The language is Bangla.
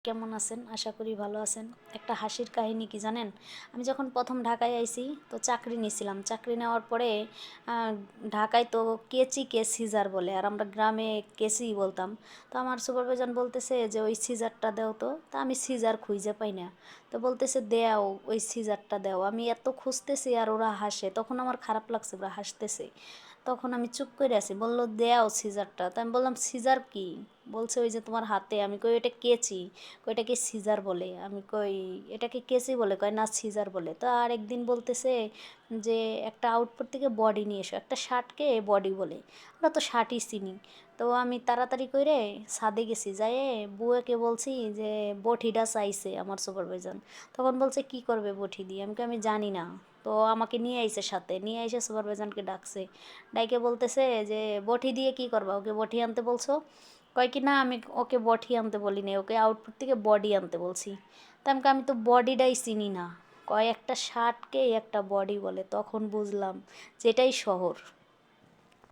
কেমন আছেন? আশা করি ভালো আছেন। একটা হাসির কাহিনী কি জানেন? আমি যখন প্রথম ঢাকায় আইছি তো চাকরি নিছিলাম। চাকরি নেওয়ার পরে আ ঢাকায় তো কেচিকে সিজার বলে। আর আমরা গ্রামে কেচিই বলতাম। তো আমার সুপারভাইজার বলতেছে যে, "ওই সিজারটা দেও তো।" তা আমি সিজার খুঁজে পাই না। তো বলতেছে, "দেও, ওই সিজারটা দেও।" আমি এত খুঁজতেছি আর ওরা হাসে। তখন আমার খারাপ লাগছে, ওরা হাসতেছে। তখন আমি চুপ করে আছি। বলল, "দেও সিজারটা।" তো আমি বললাম, "সিজার কি?" বলছে, "ওই যে তোমার হাতে।" আমি কই, "ওইটা কেচি।" কই, "এটাকে সিজার বলে।" আমি কই, "এটাকে কেচি বলে?" কয়, "না, সিজার বলে।" তো আর একদিন বলতেছে যে, "একটা আউটপুট থেকে বডি নিয়ে এসো।" একটা শার্টকে বডি বলে। আমরা তো শার্টই চিনি। তো আমি তাড়াতাড়ি করে ছাদে গেছি, যেয়ে বুয়াকে বলছি যে বঠিটা চাইছে আমার সুপারভাইজার। তখন বলছে, "কি করবে বঠি দিয়ে?" আমি কই, "আমি জানি না।" তো আমাকে নিয়ে আইছে সাথে, নিয়ে এসে সুপারভাইজারকে ডাকছে, ডাইকে বলতেছে যে, "বঠি দিয়ে কি করবা? ওকে বঠি আনতে বলছো?" কয় কি, "না, আমি ওকে বঠি আনতে বলিনি, ওকে আউটপুট থেকে বডি আনতে বলছি।" তা আমি তো বডিটাই চিনি না। কয়, "একটা শার্টকে একটা বডি বলে।" তখন বুঝলাম যে এটাই শহর।